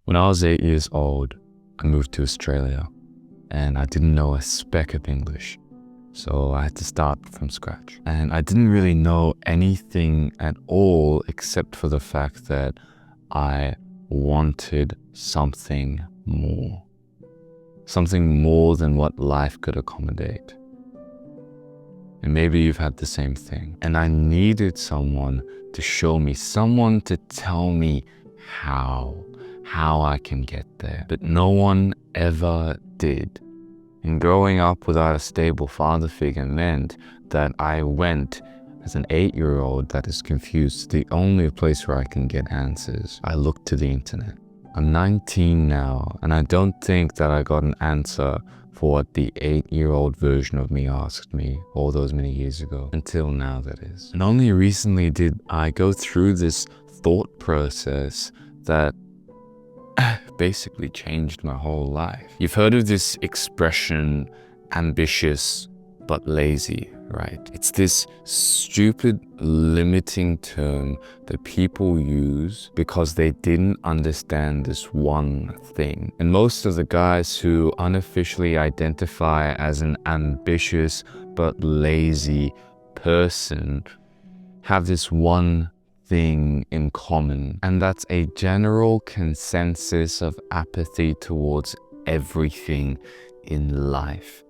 When I was 8 years old, I moved to Australia and I didn't know a speck of English. So I had to start from scratch. And I didn't really know anything at all except for the fact that I wanted something more. Something more than what life could accommodate. And maybe you've had the same thing. And I needed someone to show me, someone to tell me how I can get there. But no one ever did. And growing up without a stable father figure meant that I went as an 8-year-old that is confused to the only place where I can get answers. I looked to the internet. I'm 19 now, and I don't think that I got an answer for what the 8-year-old version of me asked me all those many years ago. Until now, that is. And only recently did I go through this thought process that basically changed my whole life. You've heard of this expression, ambitious but lazy, right? It's this stupid limiting term that people use because they didn't understand this one thing. And most of the guys who unofficially identify as an ambitious but lazy person have this one thing in common, and that's a general consensus of apathy towards everything in life.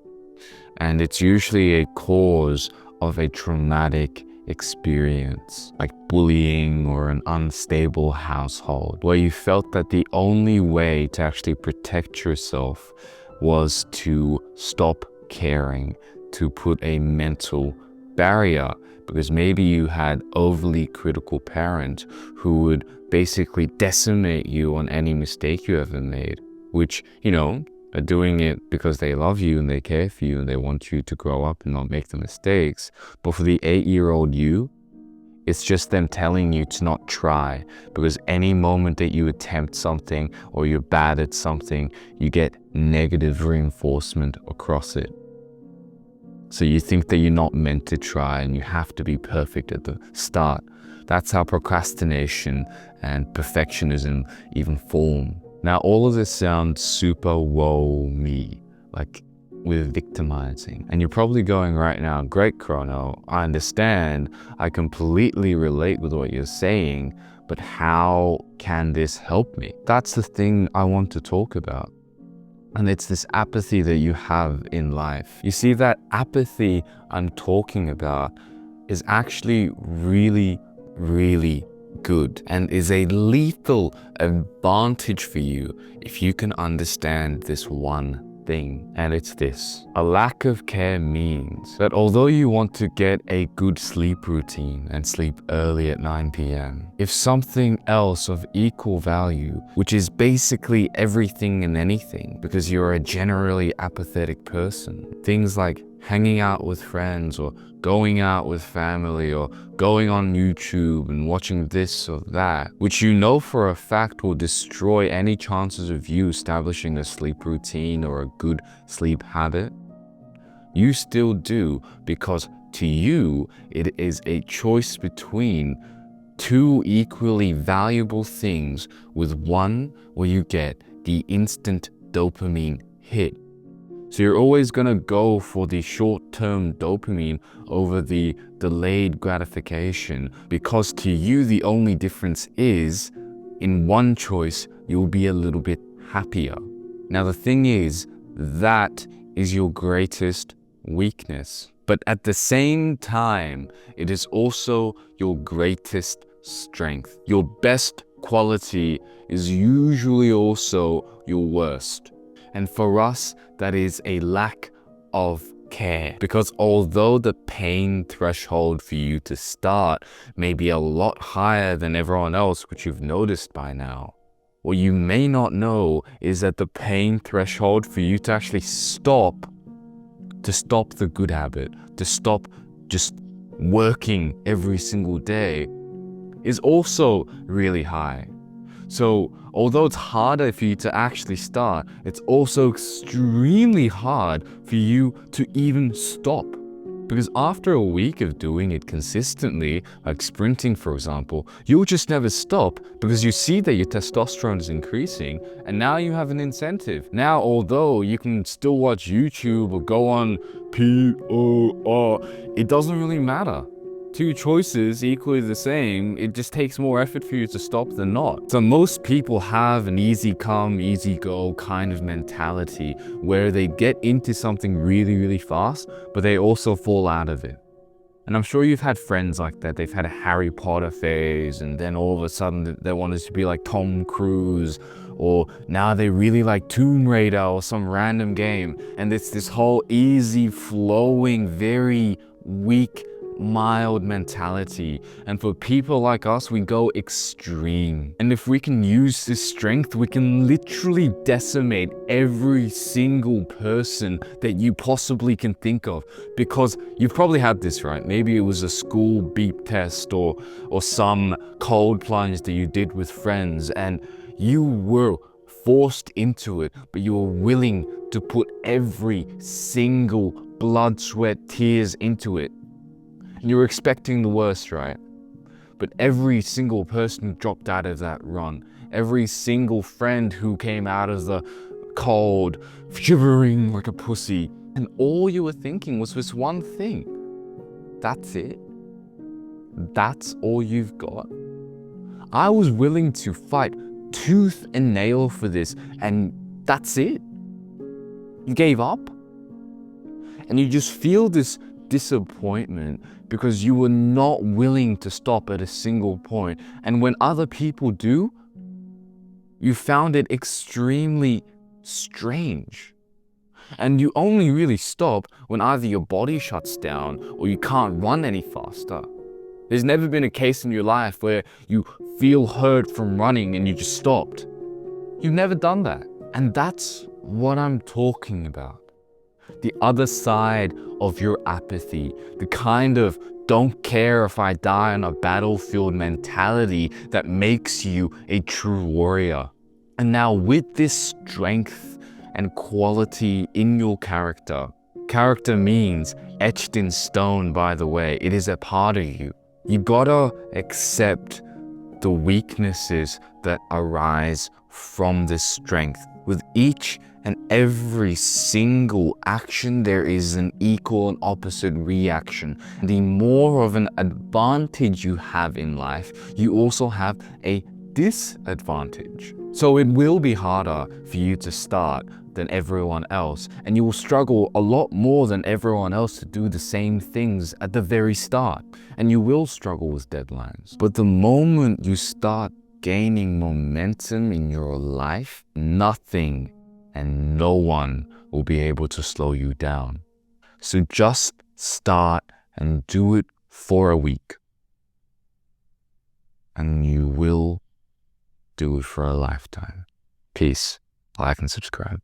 And it's usually a cause of a traumatic experience, like bullying or an unstable household, where you felt that the only way to actually protect yourself was to stop caring, to put a mental barrier, because maybe you had overly critical parent who would basically decimate you on any mistake you ever made, which, are doing it because they love you and they care for you and they want you to grow up and not make the mistakes. But for the 8-year-old you, it's just them telling you to not try, because any moment that you attempt something or you're bad at something, you get negative reinforcement across it. So you think that you're not meant to try and you have to be perfect at the start. That's how procrastination and perfectionism even form. Now, all of this sounds super woe me, like with victimizing. And you're probably going right now, great Chrono, I understand, I completely relate with what you're saying, but how can this help me? That's the thing I want to talk about. And it's this apathy that you have in life. You see, that apathy I'm talking about is actually really, really good and is a lethal advantage for you if you can understand this one thing. And it's this: a lack of care means that although you want to get a good sleep routine and sleep early at 9 p.m, if something else of equal value, which is basically everything and anything, because you're a generally apathetic person, things like hanging out with friends or going out with family or going on YouTube and watching this or that, which you know for a fact will destroy any chances of you establishing a sleep routine or a good sleep habit, you still do, because to you it is a choice between two equally valuable things, with one where you get the instant dopamine hit. So you're always gonna go for the short-term dopamine over the delayed gratification, because to you the only difference is, in one choice you'll be a little bit happier. Now the thing is, that is your greatest weakness. But at the same time, it is also your greatest strength. Your best quality is usually also your worst. And for us, that is a lack of care. Because although the pain threshold for you to start may be a lot higher than everyone else, which you've noticed by now, what you may not know is that the pain threshold for you to actually stop the good habit, to stop just working every single day, is also really high. So although it's harder for you to actually start, it's also extremely hard for you to even stop. Because after a week of doing it consistently, like sprinting for example, you'll just never stop because you see that your testosterone is increasing and now you have an incentive. Now, although you can still watch YouTube or go on POR, it doesn't really matter. Two choices equally the same, it just takes more effort for you to stop than not. So most people have an easy come, easy go kind of mentality where they get into something really, really fast, but they also fall out of it. And I'm sure you've had friends like that. They've had a Harry Potter phase and then all of a sudden they wanted to be like Tom Cruise, or now they really like Tomb Raider or some random game. And it's this whole easy flowing, very weak, mild mentality. And for people like us, we go extreme. And if we can use this strength, we can literally decimate every single person that you possibly can think of. Because you've probably had this, right? Maybe it was a school beep test or some cold plunge that you did with friends and you were forced into it, but you were willing to put every single blood, sweat, tears into it. You were expecting the worst, right? But every single person who dropped out of that run, every single friend who came out of the cold, shivering like a pussy, and all you were thinking was this one thing. That's it? That's all you've got? I was willing to fight tooth and nail for this, and that's it? You gave up? And you just feel this disappointment because you were not willing to stop at a single point. And when other people do, you found it extremely strange. And you only really stop when either your body shuts down or you can't run any faster. There's never been a case in your life where you feel hurt from running and you just stopped. You've never done that. And that's what I'm talking about. The other side of your apathy, the kind of don't care if I die on a battlefield mentality that makes you a true warrior. And now with this strength and quality in your character, character means etched in stone, by the way, it is a part of you. You gotta accept the weaknesses that arise from this strength. With each and every single action, there is an equal and opposite reaction. The more of an advantage you have in life, you also have a disadvantage. So it will be harder for you to start than everyone else, and you will struggle a lot more than everyone else to do the same things at the very start, and you will struggle with deadlines. But the moment you start gaining momentum in your life, nothing and no one will be able to slow you down. So just start and do it for a week, and you will do it for a lifetime. Peace. Like and subscribe.